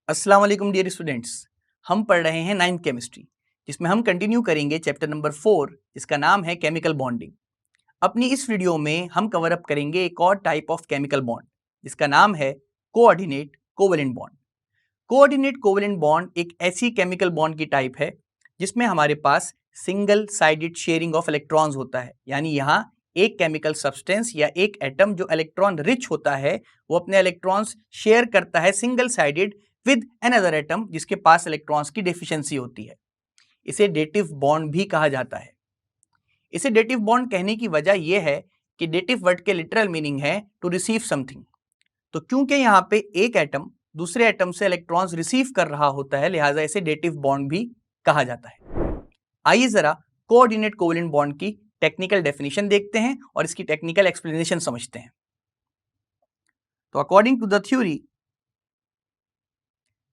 अस्सलाम वालेकुम dear students. हम पढ़ रहे हैं 9th केमिस्ट्री, जिसमें हम कंटिन्यू करेंगे चैप्टर नंबर 4, जिसका नाम है केमिकल बॉन्डिंग। अपनी इस वीडियो में हम कवर अप करेंगे एक और टाइप ऑफ केमिकल बॉन्ड, जिसका नाम है coordinate covalent bond. Coordinate covalent bond एक ऐसी केमिकल बॉन्ड की टाइप है जिसमें हमारे पास single sided sharing of electrons होता है। यानी यहाँ एक केमिकल सब्सटेंस या एक एटम जो इलेक्ट्रॉन रिच होता है वो अपने इलेक्ट्रॉन्स शेयर करता है single sided with another atom जिसके पास इलेक्ट्रॉन्स की डेफिशिएंसी होती है। इसे डेटिव बॉन्ड भी कहा जाता है। इसे डेटिव बॉन्ड कहने की वजह यह है कि डेटिव वर्ड के लिटरल मीनिंग है टू रिसीव समथिंग। तो क्योंकि यहाँ पे एक एटम दूसरे एटम से इलेक्ट्रॉन्स रिसीव कर रहा होता है, लिहाजा इसे डेटिव बॉन्ड भी कहा जाता है। आइए जरा कोऑर्डिनेट कोवेलेंट बॉन्ड की टेक्निकल डेफिनेशन देखते हैं और इसकी टेक्निकल एक्सप्लेनेशन समझते हैं। तो according to the theory,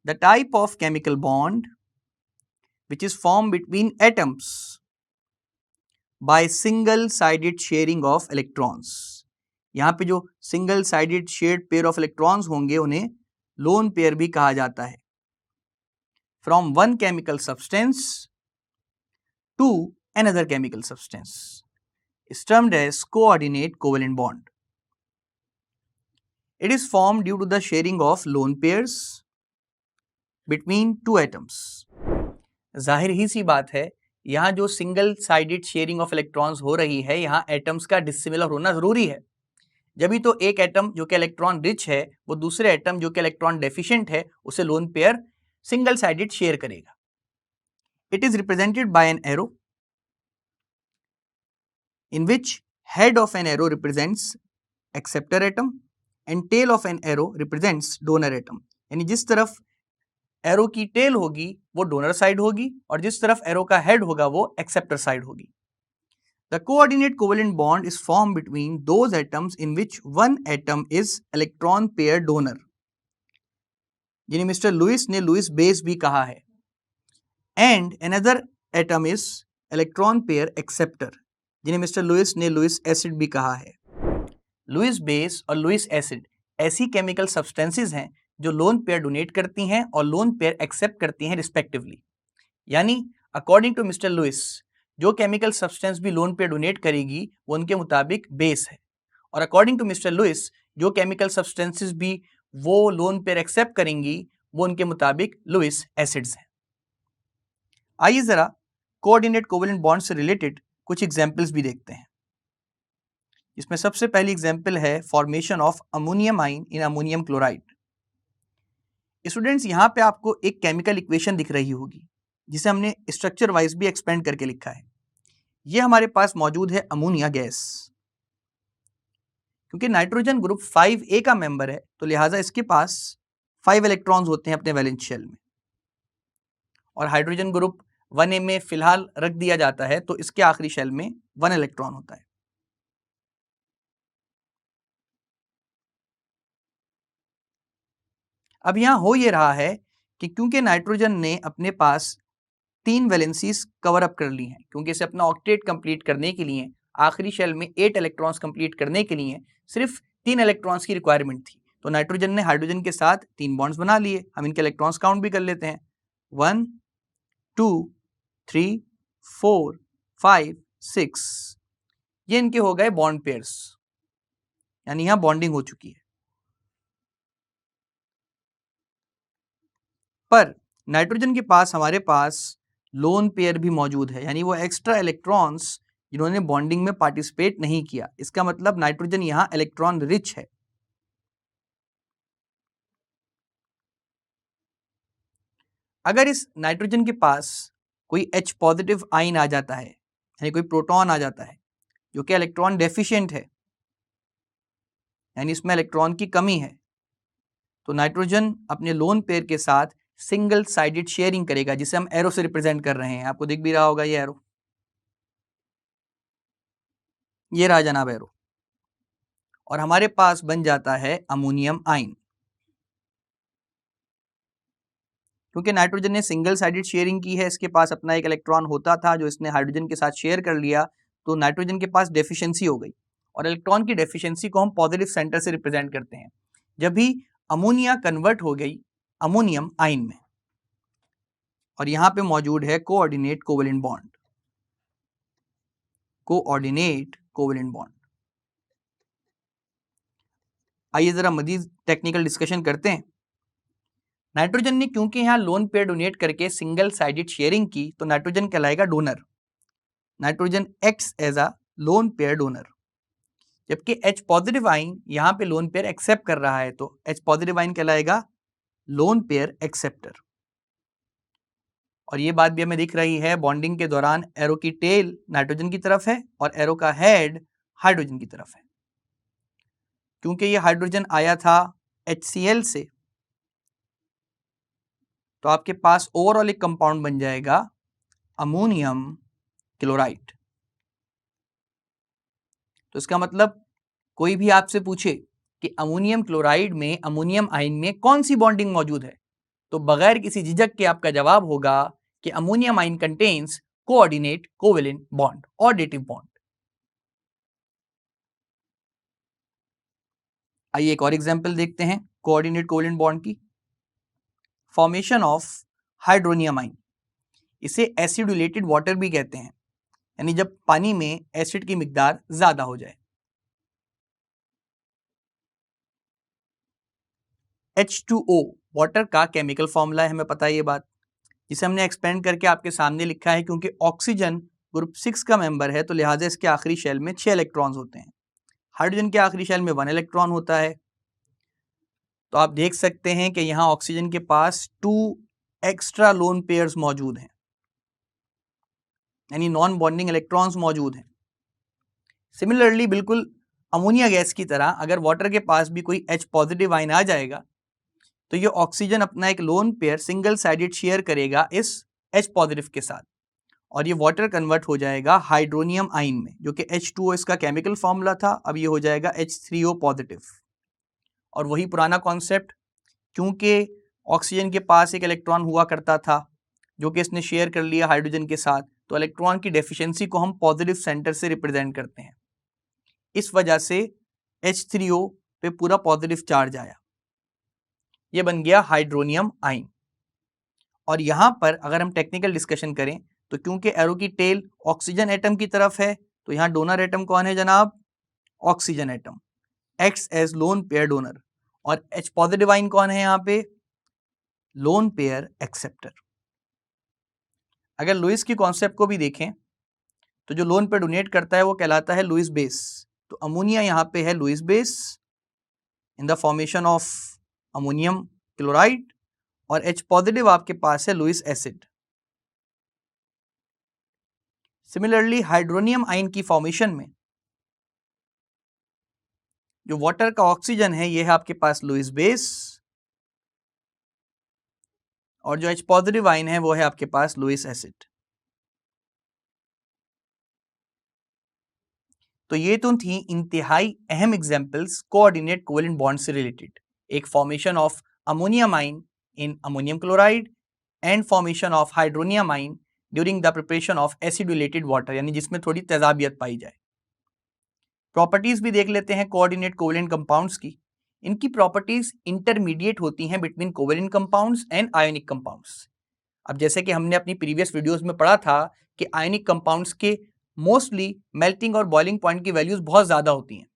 the type of chemical bond which is formed between atoms by single sided sharing of electrons। यहाँ पे जो single sided shared pair of electrons होंगे उन्हें लोन पेयर भी कहा जाता है। From one chemical substance to another chemical substance is termed as coordinate covalent bond. It is formed due to the sharing of lone pairs between two atoms। जाहिर ही सी बात है, यहाँ जो single sided sharing of electrons हो रही है, यहाँ atoms का डिसिमिलर होना जरूरी है। जब भी तो एक एटम जो कि इलेक्ट्रॉन रिच है वो दूसरे एटम जो कि इलेक्ट्रॉन डेफिशिएंट है उसे lone pair single sided share करेगा। It is represented by an arrow in which head of an arrow represents acceptor atom and tail of an arrow represents donor atom. यानी जिस तरफ arrow की tell होगी वो donor side होगी और जिस तरफ एरो का हेड होगा वो एक्सेप्टर साइड होगी। The coordinate covalent bond is formed between those atoms in which one atom is electron pair donor, जिन्हें मिस्टर लुइस ने लुइस बेस भी कहा है, and another atom is electron pair acceptor, जिन्हें mister Louis ने Lewis acid भी कहा है। लुइस बेस और लुइस एसिड ऐसी केमिकल सब्सटेंसेस हैं जो लोन पेयर डोनेट करती हैं और लोन पेयर एक्सेप्ट करती हैं रिस्पेक्टिवली। यानी अकॉर्डिंग टू मिस्टर लुइस, जो केमिकल सब्सटेंस भी लोन पेयर डोनेट करेगी वो उनके मुताबिक बेस है, और अकॉर्डिंग टू मिस्टर लुइस जो केमिकल सब्सटेंसेस भी वो लोन पेयर एक्सेप्ट करेंगी वो उनके मुताबिक लुइस एसिड्स हैं। आइए जरा कोऑर्डिनेट कोवेलेंट बॉन्ड से रिलेटेड कुछ एग्जांपल्स भी देखते हैं। इसमें सबसे पहली एग्जांपल है फॉर्मेशन ऑफ अमोनियम आइन इन अमोनियम क्लोराइड। स्टूडेंट्स, यहाँ पे आपको एक केमिकल इक्वेशन दिख रही होगी जिसे हमने स्ट्रक्चर वाइज भी एक्सपेंड करके लिखा है। ये हमारे पास मौजूद है अमोनिया गैस। क्योंकि नाइट्रोजन ग्रुप 5A का मेंबर है तो लिहाजा इसके पास 5 इलेक्ट्रॉन्स होते हैं अपने वैलेंस शेल में, और हाइड्रोजन ग्रुप 1A में फिलहाल रख दिया जाता है तो इसके आखिरी शेल में 1 इलेक्ट्रॉन होता है। अब यहां हो ये रहा है कि क्योंकि नाइट्रोजन ने अपने पास 3 वैलेंसीज कवर अप कर ली हैं, क्योंकि इसे अपना ऑक्टेट कंप्लीट करने के लिए आखिरी शेल में 8 इलेक्ट्रॉन्स कंप्लीट करने के लिए सिर्फ 3 इलेक्ट्रॉन्स की रिक्वायरमेंट थी, तो नाइट्रोजन ने हाइड्रोजन के साथ 3 बॉन्ड्स बना लिए। हम इनके इलेक्ट्रॉन्स काउंट भी कर लेते हैं, 1 2 3 4 5 6। ये इनके हो गए बॉन्ड पेयर्स, यानी यहां बॉन्डिंग हो चुकी है। पर नाइट्रोजन के पास हमारे पास लोन पेयर भी मौजूद है, यानी वो एक्स्ट्रा इलेक्ट्रॉन्स जिन्होंने बॉन्डिंग में पार्टिसिपेट नहीं किया। इसका मतलब नाइट्रोजन यहां इलेक्ट्रॉन रिच है। अगर इस नाइट्रोजन के पास कोई H पॉजिटिव आइन आ जाता है, यानी कोई प्रोटॉन आ जाता है जो कि इलेक्ट्रॉन डेफिशिएंट है, यानी इसमें इलेक्ट्रॉन की कमी है, तो नाइट्रोजन अपने लोन पेयर के साथ सिंगल साइडेड शेयरिंग करेगा, जिसे हम एरो से रिप्रेजेंट कर रहे हैं। आपको दिख भी रहा होगा ये एरो, ये रहा जनाब एरो, और हमारे पास बन जाता है अमोनियम आइन। क्योंकि नाइट्रोजन ने सिंगल साइडेड शेयरिंग की है, इसके पास अपना एक इलेक्ट्रॉन होता था जो इसने हाइड्रोजन के साथ शेयर कर लिया, तो नाइट्रोजन के पास डेफिशिएंसी हो गई, और इलेक्ट्रॉन की डेफिशिएंसी को हम पॉजिटिव सेंटर से रिप्रेजेंट करते हैं। जब भी अमोनिया कन्वर्ट हो गई अमोनियम आयन में, और यहां पे मौजूद है coordinate covalent bond, coordinate covalent bond. आइए जरा मजीद टेक्निकल डिस्कशन करते हैं। नाइट्रोजन ने क्योंकि यहां लोन पेयर डोनेट करके सिंगल साइडेड शेयरिंग की, तो नाइट्रोजन कहलाएगा donor. Nitrogen acts as a lone pair donor, जबकि H पॉजिटिव आइन यहां पे लोन पेयर एक्सेप्ट कर रहा है, तो H पॉजिटिव आइन कहलाएगा लोन पेयर एक्सेप्टर। और ये बात भी हमें दिख रही है, बॉन्डिंग के दौरान एरो की टेल नाइट्रोजन की तरफ है और एरो का हेड हाइड्रोजन की तरफ है। क्योंकि ये हाइड्रोजन आया था HCl से, तो आपके पास ओवरऑल एक कंपाउंड बन जाएगा अमोनियम क्लोराइड। तो इसका मतलब कोई भी आपसे पूछे कि अमोनियम क्लोराइड में अमोनियम आयन में कौन सी बॉन्डिंग मौजूद है, तो बगैर किसी झिझक के आपका जवाब होगा कि ammonium ion contains coordinate covalent bond और डेटिव बॉन्ड। आइए एक और एग्जांपल देखते हैं कोऑर्डिनेट कोवेलेंट बॉन्ड की। फॉर्मेशन ऑफ हाइड्रोनियम आयन, इसे एसिडुलेटेड वाटर भी कहते हैं, यानी जब पानी में एसिड की मिकदार ज्यादा हो जाए। H2O वाटर का केमिकल फॉर्मूला है, हमें पता है ये बात, जिसे हमने एक्सपेंड करके आपके सामने लिखा है। क्योंकि ऑक्सीजन ग्रुप 6 का मेंबर है, तो लिहाजा इसके आखिरी शेल में 6 इलेक्ट्रॉन्स होते हैं। हाइड्रोजन के आखिरी शेल में 1 इलेक्ट्रॉन होता है। तो आप देख सकते हैं कि यहाँ ऑक्सीजन के पास 2 एक्स्ट्रा लोन पेयर्स मौजूद हैं, यानी नॉन बॉन्डिंग इलेक्ट्रॉन्स मौजूद हैं। सिमिलरली बिल्कुल अमोनिया गैस की तरह अगर वाटर के पास भी कोई H पॉजिटिव आयन आ जाएगा, तो ये ऑक्सीजन अपना एक loan pair single sided share करेगा इस H पॉजिटिव के साथ, और ये वाटर कन्वर्ट हो जाएगा हाइड्रोनियम आयन में, जो कि H2O इसका केमिकल फॉर्मूला था। अब ये हो जाएगा H3O पॉजिटिव। और वही पुराना कॉन्सेप्ट, क्योंकि ऑक्सीजन के पास एक इलेक्ट्रॉन हुआ करता था जो कि इसने शेयर कर लिया हाइड्रोजन के साथ, तो इलेक्ट्रॉन की डेफिशिएंसी को हम पॉजिटिव सेंटर से रिप्रेजेंट करते हैं। इस वजह से H3O पे पूरा पॉजिटिव चार्ज आया, ये बन गया हाइड्रोनियम आयन। और यहां पर अगर हम टेक्निकल डिस्कशन करें, तो क्योंकि एरो की टेल ऑक्सीजन एटम की तरफ है, तो यहां डोनर एटम कौन है जनाब? Oxygen atom, acts as lone pair donor. और H पॉजिटिव आइन कौन है यहाँ पे? Lone pair acceptor. अगर लुईस की कॉन्सेप्ट को भी देखें, तो जो लोन पेयर डोनेट करता है वो कहलाता है लुईस बेस। तो अमोनिया यहाँ पे है Lewis base in the formation of ammonium chloride, और H पॉजिटिव आपके पास है Lewis acid. Similarly hydronium ion की फॉर्मेशन में जो वाटर का ऑक्सीजन है, ये है आपके पास लुईस बेस, और जो H पॉजिटिव आयन है वो है आपके पास लुईस एसिड। तो ये तो थी इंतहाई अहम एग्जांपल्स कोऑर्डिनेट कोवेलेंट बॉन्ड से रिलेटेड, एक formation of ammonium ion in ammonium chloride and formation of hydronium ion during the preparation of acidulated water, यानी जिसमें थोड़ी तेजाबियत पाई जाए। प्रॉपर्टीज भी देख लेते हैं कोऑर्डिनेट कोवेलेंट कंपाउंड्स की। इनकी प्रॉपर्टीज इंटरमीडिएट होती हैं between covalent compounds and ionic compounds. अब जैसे कि हमने अपनी प्रीवियस वीडियोस में पढ़ा था कि आयनिक कंपाउंड्स के मोस्टली मेल्टिंग और बॉइलिंग पॉइंट की वैल्यूज बहुत ज़्यादा होती हैं,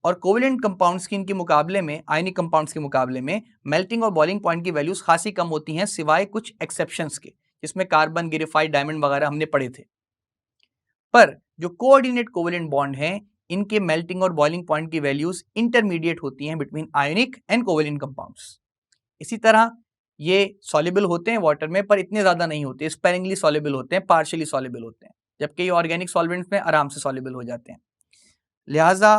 और कोवेलेंट कंपाउंड्स की इनके मुकाबले में, आयनिक कंपाउंड्स के मुकाबले में मेल्टिंग और बॉइलिंग पॉइंट की वैल्यूज खासी कम होती हैं, सिवाय कुछ एक्सेप्शंस के, जिसमें कार्बन, गिरिफाइड, डायमंड वगैरह हमने पढ़े थे। पर जो कोऑर्डिनेट कोवेलेंट बॉन्ड हैं, इनके मेल्टिंग और बॉइलिंग पॉइंट की वैल्यूज इंटरमीडिएट होती हैं between ionic and covalent compounds. इसी तरह ये सॉल्युबल होते हैं वाटर में, पर इतने ज़्यादा नहीं होते, स्पेरिंगली सॉल्युबल होते हैं, पार्शियली सॉल्युबल होते हैं, जबकि ये ऑर्गेनिक सॉल्वेंट्स में आराम से सॉल्युबल हो जाते हैं। लिहाजा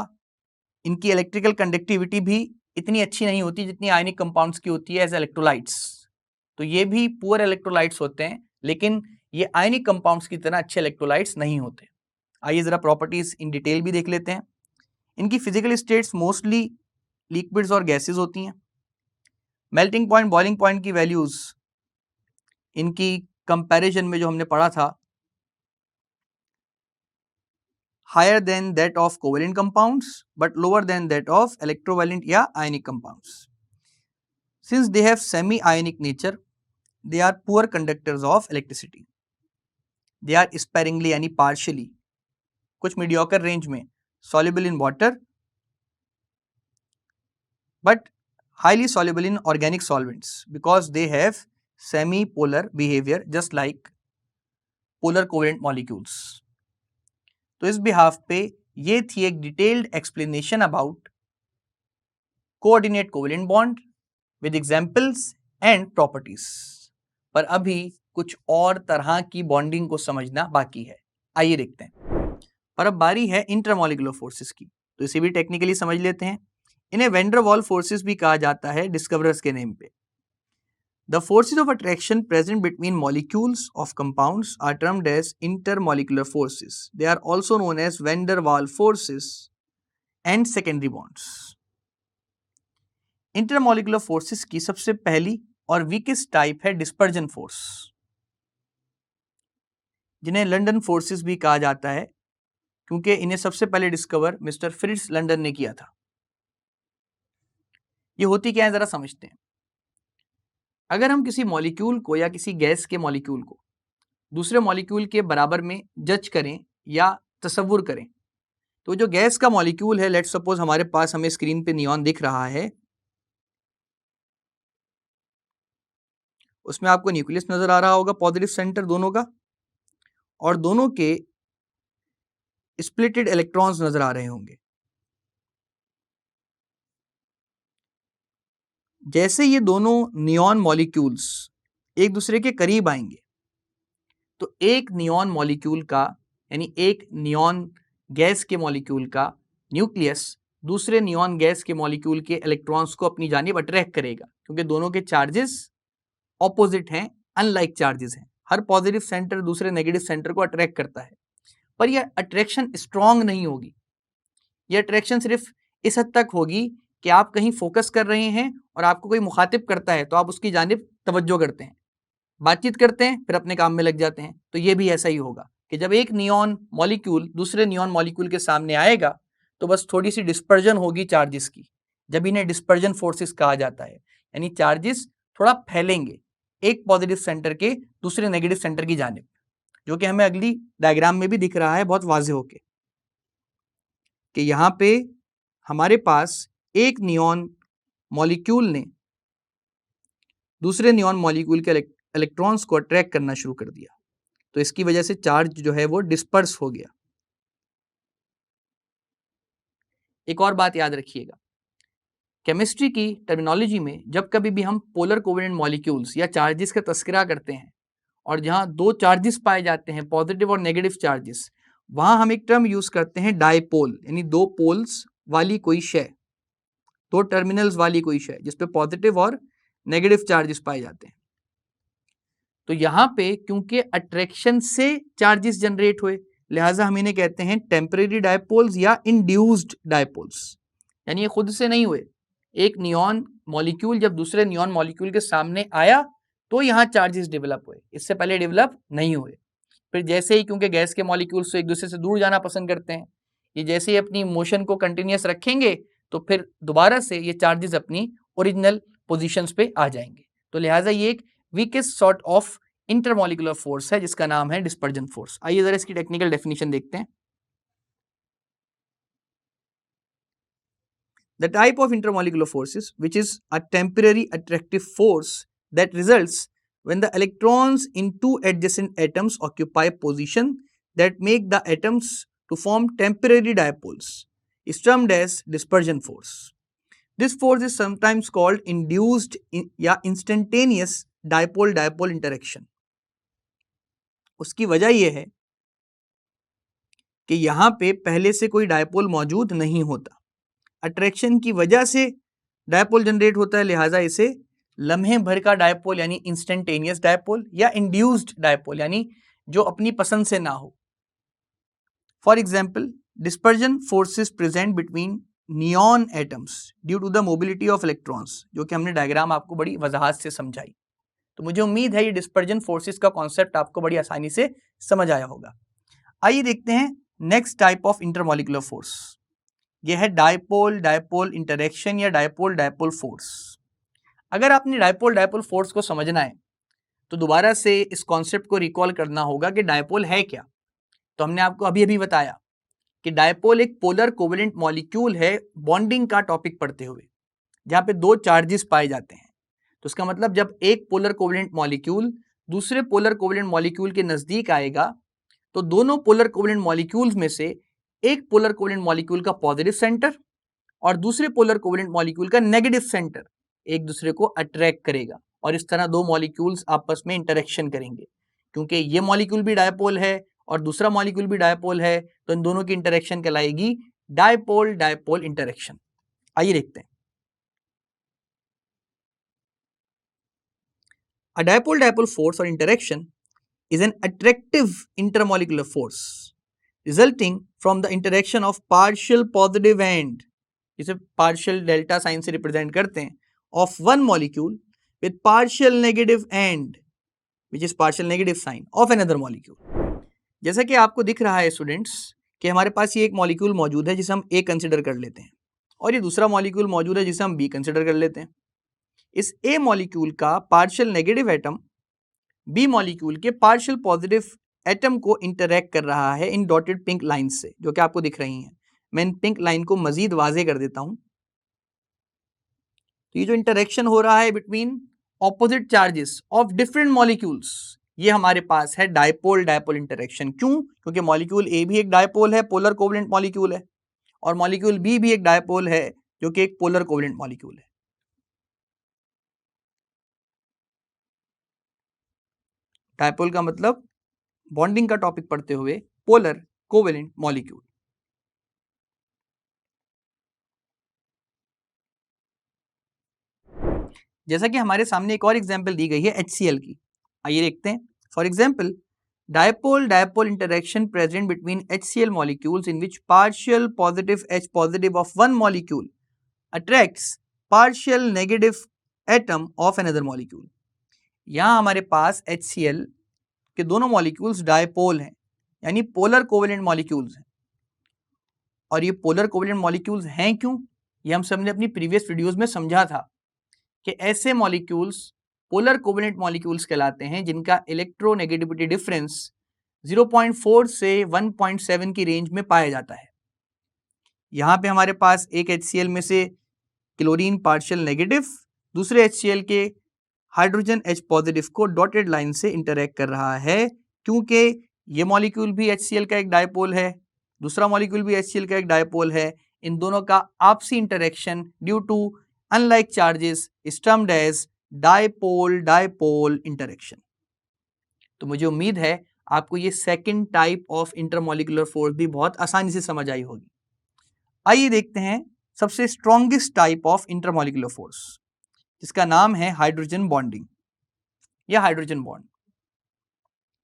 इनकी इलेक्ट्रिकल कंडक्टिविटी भी इतनी अच्छी नहीं होती जितनी आयनिक कंपाउंड्स की होती है एज इलेक्ट्रोलाइट्स। तो ये भी पुअर इलेक्ट्रोलाइट्स होते हैं, लेकिन ये आयनिक कंपाउंड्स की तरह अच्छे इलेक्ट्रोलाइट्स नहीं होते। आइए ज़रा प्रॉपर्टीज इन डिटेल भी देख लेते हैं। इनकी फिजिकल स्टेट्स मोस्टली लिक्विड्स और गैसेज होती हैं। मेल्टिंग पॉइंट, बॉइलिंग पॉइंट की वैल्यूज इनकी कंपैरिजन में जो हमने पढ़ा था, higher than that of covalent compounds but lower than that of electrovalent या ionic compounds. Since they have semi-ionic nature, they are poor conductors of electricity. They are sparingly यानी partially, कुछ mediocre range में soluble in water, but highly soluble in organic solvents because they have semi-polar behavior just like polar covalent molecules. तो इस behalf पे ये थी एक detailed explanation about coordinate covalent bond with examples and properties. पर अभी कुछ और तरह की बॉन्डिंग को समझना बाकी है, आइए देखते हैं। पर अब बारी है इंटरमॉलिक्यूलर फोर्सेस की, तो इसे भी टेक्निकली समझ लेते हैं। इन्हें वैन डर वाल फोर्सेस भी कहा जाता है डिस्कवरर्स के नेम पे। The forces of attraction present between molecules of compounds are termed as intermolecular forces. They are also known as van der Waal forces and secondary bonds. Intermolecular forces की सबसे पहली और वीकेस्ट टाइप है dispersion force, जिन्हें London forces भी कहा जाता है क्योंकि इन्हें सबसे पहले डिस्कवर मिस्टर फ्रिट्ज लंदन ने किया था। ये होती क्या है जरा समझते हैं। अगर हम किसी मॉलिक्यूल को या किसी गैस के मॉलिक्यूल को दूसरे मॉलिक्यूल के बराबर में जज करें या तसव्वुर करें, तो जो गैस का मॉलिक्यूल है, लेट्स सपोज हमारे पास हमें स्क्रीन पे नियॉन दिख रहा है, उसमें आपको न्यूक्लियस नजर आ रहा होगा, पॉजिटिव सेंटर दोनों का, और दोनों के स्प्लिटेड इलेक्ट्रॉन्स नजर आ रहे होंगे। जैसे ये दोनों नियॉन मॉलिक्यूल्स एक दूसरे के करीब आएंगे, तो एक नियॉन मॉलिक्यूल का यानी एक नियॉन गैस के मॉलिक्यूल का न्यूक्लियस दूसरे नियॉन गैस के मॉलिक्यूल के इलेक्ट्रॉन्स को अपनी जानिब अट्रैक्ट करेगा, क्योंकि दोनों के चार्जेस ऑपोजिट हैं, अनलाइक चार्जेस हैं। हर पॉजिटिव सेंटर दूसरे नेगेटिव सेंटर को अट्रैक्ट करता है, पर यह अट्रैक्शन स्ट्रॉन्ग नहीं होगी। यह अट्रैक्शन सिर्फ इस हद तक होगी कि आप कहीं फोकस कर रहे हैं और आपको कोई मुखातिब करता है तो आप उसकी जानिब तवज्जो करते हैं, बातचीत करते हैं, फिर अपने काम में लग जाते हैं। तो ये भी ऐसा ही होगा कि जब एक नियॉन मॉलिक्यूल दूसरे नियॉन मॉलिक्यूल के सामने आएगा तो बस थोड़ी सी डिस्पर्जन होगी चार्जेस की, जब इन्हें डिस्पर्जन फोर्सेस कहा जाता है, यानी चार्जेस थोड़ा फैलेंगे एक पॉजिटिव सेंटर के दूसरे नेगेटिव सेंटर की जानिब, जो कि हमें अगली डायग्राम में भी दिख रहा है बहुत वाज़ेह होके कि यहाँ पे हमारे पास एक नियॉन मॉलिक्यूल ने दूसरे नियॉन मॉलिक्यूल के इलेक्ट्रॉन्स को अट्रैक्ट करना शुरू कर दिया, तो इसकी वजह से चार्ज जो है वो डिस्पर्स हो गया। एक और बात याद रखिएगा, केमिस्ट्री की टर्मिनोलॉजी में जब कभी भी हम पोलर कोवेलेंट मॉलिक्यूल्स या चार्जेस का तस्करा करते हैं और जहां दो चार्जेस पाए जाते हैं, पॉजिटिव और नेगेटिव चार्जेस, वहां हम एक टर्म यूज करते हैं डायपोल, यानी दो पोल्स वाली कोई शय, दो टर्मिनल्स वाली कोई शय जिसपे पॉजिटिव और नेगेटिव चार्जेस पाए जाते हैं। तो यहाँ पे क्योंकि अट्रैक्शन से चार्जेस जनरेट हुए, लिहाजा हम इन्हें कहते हैं टेम्परेरी डायपोल्स या इंड्यूस्ड डायपोल्स, यानी ये खुद से नहीं हुए। एक नियॉन मॉलिक्यूल जब दूसरे नियॉन मॉलिक्यूल के सामने आया तो यहाँ चार्जेस डेवलप हुए, इससे पहले डेवलप नहीं हुए। फिर जैसे ही, क्योंकि गैस के मॉलिक्यूल्स तो एक दूसरे से दूर जाना पसंद करते हैं, ये जैसे ही अपनी मोशन को कंटिन्यूस रखेंगे तो फिर दोबारा से ये चार्जेस अपनी ओरिजिनल पोजीशंस पे आ जाएंगे। तो लिहाजा ये एक weakest sort of intermolecular force है जिसका नाम है डिस्पर्जन फोर्स। आइए जरा इसकी टेक्निकल डेफिनेशन देखते हैं। The type of intermolecular forces, which is a temporary attractive force that results when the electrons in two adjacent atoms occupy position that make the atoms to form temporary dipoles, is termed as dispersion force. This force is sometimes called induced या instantaneous dipole-dipole interaction. उसकी वजह यह है कि यहाँ पे पहले से कोई डायपोल मौजूद नहीं होता, अट्रैक्शन की वजह से डायपोल जनरेट होता है, लिहाजा इसे लम्हे भर का डायपोल यानी इंस्टेंटेनियस डायपोल या इंड्यूस्ड डायपोल यानी जो अपनी पसंद से ना हो। For example, dispersion forces present between neon atoms due to the mobility of electrons, जो कि हमने डायग्राम आपको बड़ी वजाहत से समझाई। तो मुझे उम्मीद है ये डिस्पर्जन फोर्सेस का कॉन्सेप्ट आपको बड़ी आसानी से समझ आया होगा। आइए देखते हैं next type of intermolecular force, यह है डायपोल डायपोल इंटरेक्शन या डायपोल डायपोल फोर्स। अगर आपने डायपोल डायपोल फोर्स को समझना है तो दोबारा से इस कॉन्सेप्ट को रिकॉल करना होगा कि डायपोल है क्या। तो हमने आपको अभी अभी बताया कि डायपोल एक पोलर कोवेलेंट मॉलिक्यूल है बॉन्डिंग का टॉपिक पढ़ते हुए, जहां पे दो चार्जेस पाए जाते हैं। तो इसका मतलब जब एक पोलर कोवेलेंट मॉलिक्यूल दूसरे पोलर कोवेलेंट मॉलिक्यूल के नजदीक आएगा तो दोनों पोलर कोवेलेंट मॉलिक्यूल्स में से एक पोलर कोवेलेंट मॉलिक्यूल का पॉजिटिव सेंटर और दूसरे पोलर कोवेलेंट मॉलिक्यूल का नेगेटिव सेंटर एक दूसरे को अट्रैक्ट करेगा और इस तरह दो मॉलिक्यूल्स आपस में इंटरेक्शन करेंगे। क्योंकि ये मॉलिक्यूल भी डायपोल है और दूसरा मॉलिक्यूल भी डायपोल है तो इन दोनों की इंटरेक्शन कहलाएगी डायपोल डायपोल इंटरेक्शन। आइए देखते हैं। A dipole dipole force or interaction is an attractive intermolecular force resulting from the interaction of partial positive end, जिसे partial delta साइन से रिप्रेजेंट करते हैं, of one molecule with partial negative end which is partial negative sign of another molecule। जैसा कि आपको दिख रहा है स्टूडेंट्स कि हमारे पास ये एक मॉलिक्यूल मौजूद है जिसे हम A कंसिडर कर लेते हैं और ये दूसरा मॉलिक्यूल मौजूद है जिसे हम B कंसिडर कर लेते हैं। इस A मॉलिक्यूल का partial negative atom B molecule के पार्शियल पॉजिटिव एटम को इंटरैक्ट कर रहा है इन डॉटेड पिंक लाइन से, जो कि आपको दिख रही हैं। मैं इन पिंक लाइन को मजीद वाजे कर देता हूं। तो ये जो इंटरेक्शन हो रहा है between opposite charges of different molecules, ये हमारे पास है डायपोल डायपोल इंटरेक्शन। क्यों? क्योंकि मॉलिक्यूल ए भी एक डायपोल है, पोलर कोवेलेंट मॉलिक्यूल है, और मॉलिक्यूल बी भी एक डायपोल है जो कि एक पोलर कोवेलेंट मॉलिक्यूल है। डायपोल का मतलब बॉन्डिंग का टॉपिक पढ़ते हुए पोलर कोवेलेंट मॉलिक्यूल। जैसा कि हमारे सामने एक और एग्जांपल दी गई है HCl की, आइए देखते हैं। For example, dipole dipole interaction present between HCl molecules in which partial positive H positive of one molecule attracts partial negative atom of another molecule. यहाँ हमारे पास HCl के दोनों मॉलिक्यूल्स डायपोल हैं, यानी पोलर कोवेलेंट मॉलिक्यूल्स हैं। और ये polar covalent molecules हैं क्यों? ये हम सबने अपनी प्रीवियस वीडियोस में समझा था कि ऐसे मॉलिक्यूल्स पोलर कोवेलेंट मॉलिक्यूल्स कहलाते हैं जिनका इलेक्ट्रोनेगेटिविटी डिफरेंस 0.4 से 1.7 की रेंज में पाया जाता है। यहाँ पे हमारे पास एक HCl में से क्लोरीन पार्शियल नेगेटिव दूसरे HCl के हाइड्रोजन H पॉजिटिव को डॉटेड लाइन से इंटरैक्ट कर रहा है, क्योंकि ये मॉलिक्यूल भी HCl का एक डायपोल है, दूसरा मॉलिक्यूल भी HCl का एक डायपोल है। इन दोनों का आपसी interaction due to unlike charges is termed as dipole dipole interaction. तो मुझे उम्मीद है आपको ये second type of intermolecular force भी बहुत आसानी से समझ आई होगी। आइए देखते हैं सबसे strongest type of intermolecular force, जिसका नाम है हाइड्रोजन बॉन्डिंग या हाइड्रोजन बॉन्ड।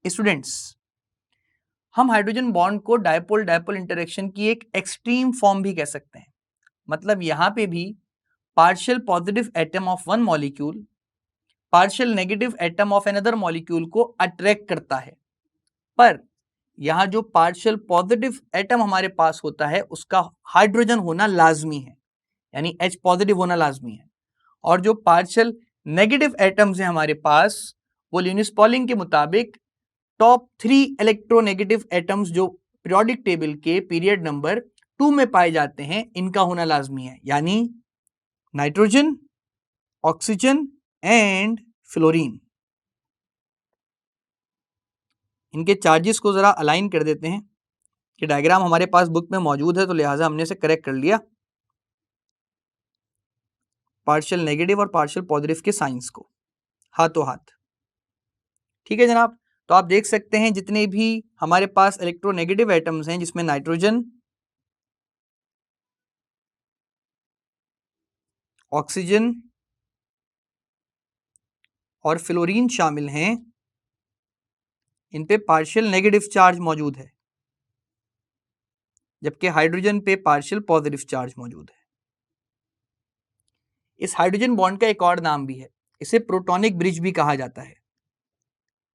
स्टूडेंट्स, हम हाइड्रोजन बॉन्ड को डायपोल डायपोल इंटरेक्शन की एक एक्सट्रीम फॉर्म भी कह सकते हैं। मतलब यहां पे भी partial positive atom of one molecule partial negative atom of another molecule को अट्रैक्ट करता है, पर यहां जो पार्शियल पॉजिटिव एटम हमारे पास होता है उसका हाइड्रोजन होना लाजमी है, यानी H पॉजिटिव होना लाजमी है। और जो पार्शियल नेगेटिव एटम्स हैं हमारे पास, वो लिन्यूस पॉलिंग के मुताबिक टॉप 3 इलेक्ट्रोनेगेटिव एटम्स जो पीरियोडिक टेबल के पीरियड नंबर 2 में पाए जाते हैं, इनका होना लाजमी है, यानी नाइट्रोजन, ऑक्सीजन एंड फ्लोरीन। इनके चार्जेस को जरा अलाइन कर देते हैं कि डायग्राम हमारे पास बुक में मौजूद है, तो लिहाजा हमने इसे करेक्ट कर लिया, पार्शियल नेगेटिव और पार्शियल पॉजिटिव के साइंस को हाथों हाथ। ठीक है जनाब, तो आप देख सकते हैं जितने भी हमारे पास इलेक्ट्रोनेगेटिव एटम्स हैं, जिसमें नाइट्रोजन, ऑक्सीजन और फ्लोरीन शामिल हैं, इन पे पार्शियल नेगेटिव चार्ज मौजूद है, जबकि हाइड्रोजन पे पार्शियल पॉजिटिव चार्ज मौजूद है। इस हाइड्रोजन बॉन्ड का एक और नाम भी है, इसे प्रोटॉनिक ब्रिज भी कहा जाता है,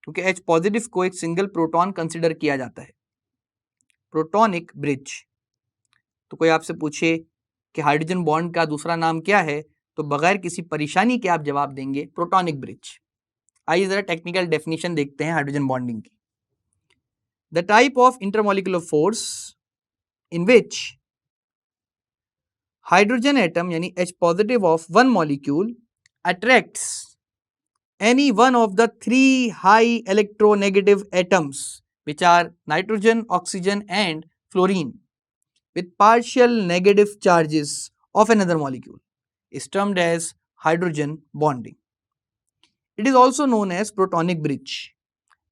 क्योंकि H पॉजिटिव को एक सिंगल प्रोटॉन कंसिडर किया जाता है, प्रोटॉनिक ब्रिज। तो कोई आपसे पूछे कि हाइड्रोजन बॉन्ड का दूसरा नाम क्या है, तो बगैर किसी परेशानी के आप जवाब देंगे प्रोटॉनिक ब्रिज। आइए जरा टेक्निकल डेफिनेशन देखते हैं हाइड्रोजन बॉन्डिंग की। The type of intermolecular force in which hydrogen atom यानी H positive of one molecule attracts any one of the three high electronegative atoms which are nitrogen, oxygen and fluorine with partial negative charges of another molecule is termed as hydrogen bonding. It is also known as protonic bridge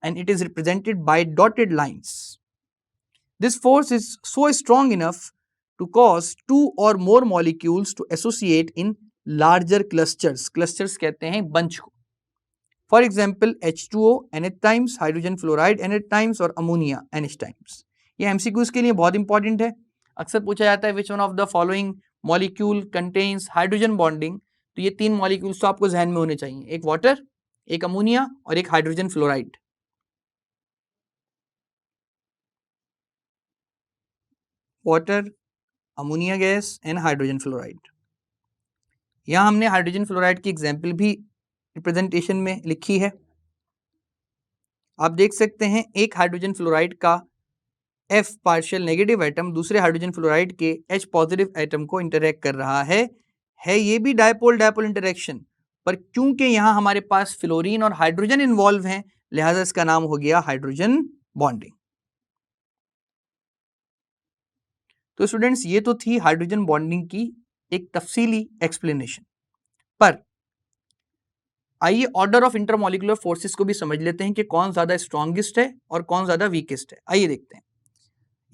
and it is represented by dotted lines. This force is so strong enough to cause two or more molecules to associate in larger clusters. Clusters कहते हैं bunch को. For example, H2O NH times, hydrogen fluoride NH times और ammonia NH times. ये MCQs के लिए बहुत important है। अक्सर पूछा जाता है which one of the following molecule contains hydrogen bonding। तो ये तीन मॉलिक्यूल्स तो आपको जहन में होने चाहिए, एक वाटर, एक अमोनिया और एक hydrogen fluoride. Water, ammonia gas and hydrogen fluoride. यहाँ हमने हाइड्रोजन फ्लोराइड की एग्जाम्पल भी रिप्रेजेंटेशन में लिखी है। आप देख सकते हैं एक हाइड्रोजन फ्लोराइड का F पार्शियल नेगेटिव एटम दूसरे हाइड्रोजन फ्लोराइड के H पॉजिटिव एटम को इंटरैक्ट कर रहा है ये भी डायपोल डायपोल इंटरेक्शन, पर क्योंकि यहाँ हमारे पास फ्लोरीन और हाइड्रोजन इन्वॉल्व हैं लिहाजा इसका नाम हो गया हाइड्रोजन बॉन्डिंग। तो स्टूडेंट्स ये तो थी हाइड्रोजन बॉन्डिंग की एक तफसीली एक्सप्लेनेशन, पर आइए ऑर्डर ऑफ इंटरमॉलिक्यूलर फोर्सेस को भी समझ लेते हैं कि कौन ज्यादा स्ट्रॉन्गेस्ट है और कौन ज्यादा वीकेस्ट है। आइए देखते हैं।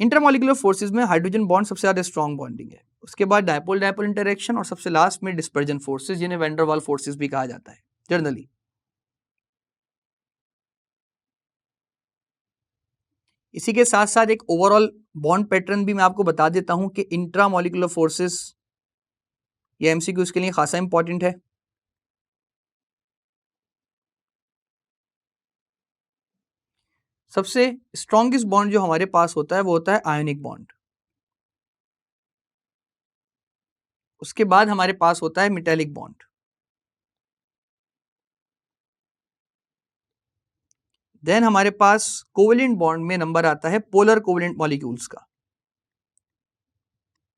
इंटरमॉलिक्यूलर फोर्सेस में हाइड्रोजन बॉन्ड सबसे ज्यादा स्ट्रॉन्ग बॉन्डिंग है, उसके बाद डायपोल डायपोल इंटरेक्शन और सबसे लास्ट में डिस्पर्जन फोर्सेस जिन्हें वैन डर वाल फोर्सेस भी कहा जाता है जनरली। इसी के साथ साथ एक ओवरऑल बॉन्ड पैटर्न भी मैं आपको बता देता हूं कि इंट्रामॉलिक्यूलर फोर्सेस ये एमसीक्यूज के लिए खासा इंपॉर्टेंट है। सबसे स्ट्रॉन्गेस्ट बॉन्ड जो हमारे पास होता है वो होता है आयोनिक बॉन्ड, उसके बाद हमारे पास होता है मेटालिक बॉन्ड, देन हमारे पास कोवेलेंट बॉन्ड में नंबर आता है पोलर कोवेलेंट मॉलिक्यूल्स का।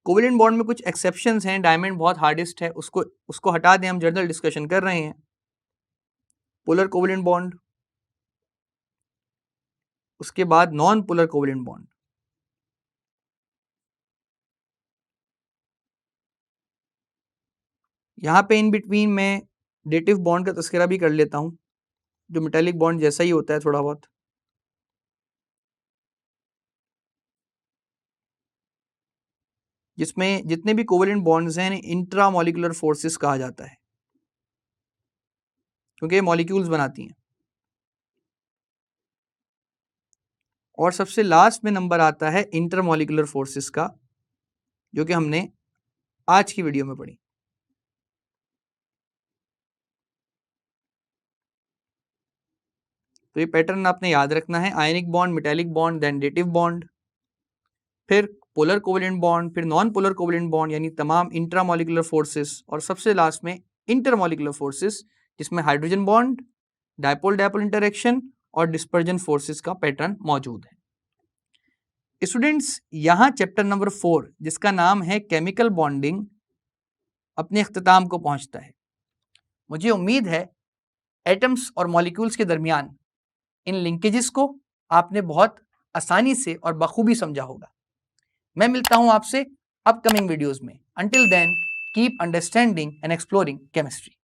कोवेलेंट बॉन्ड में कुछ एक्सेप्शंस हैं, डायमंड बहुत हार्डेस्ट है, उसको हटा दें, हम जनरल डिस्कशन कर रहे हैं। पोलर कोवेलेंट बॉन्ड, उसके बाद नॉन पोलर कोवेलेंट बॉन्ड, यहां पे इन बिटवीन मैं डेटिव बॉन्ड का तस्करा भी कर लेता हूं जो मेटालिक बॉन्ड जैसा ही होता है थोड़ा बहुत। जिसमें जितने भी कोवेलेंट बॉन्ड्स हैं इंट्रामॉलिक्यूलर फोर्सेस कहा जाता है क्योंकि ये मॉलिक्यूल्स बनाती हैं। और सबसे लास्ट में नंबर आता है इंटरमॉलिक्यूलर फोर्सेस का, जो कि हमने आज की वीडियो में पढ़ी। तो ये पैटर्न आपने याद रखना है, ionic bond, metallic bond, then dative bond, फिर पोलर कोवेलेंट बॉन्ड, फिर नॉन पोलर कोवेलेंट बॉन्ड यानी तमाम इंट्रामॉलिक्यूलर फोर्सेस, और सबसे लास्ट में इंटरमॉलिक्यूलर फोर्सेस जिसमें hydrogen bond, dipole dipole interaction और डिस्पर्जन फोर्सेस का पैटर्न मौजूद है। स्टूडेंट्स यहाँ चैप्टर नंबर 4 जिसका नाम है केमिकल बॉन्डिंग अपने इख्तिताम को पहुंचता है। मुझे उम्मीद है एटम्स और मॉलिक्यूल्स के दरमियान इन लिंकेजेस को आपने बहुत आसानी से और बखूबी समझा होगा। मैं मिलता हूं आपसे अपकमिंग वीडियोस में। Until then keep understanding and exploring chemistry.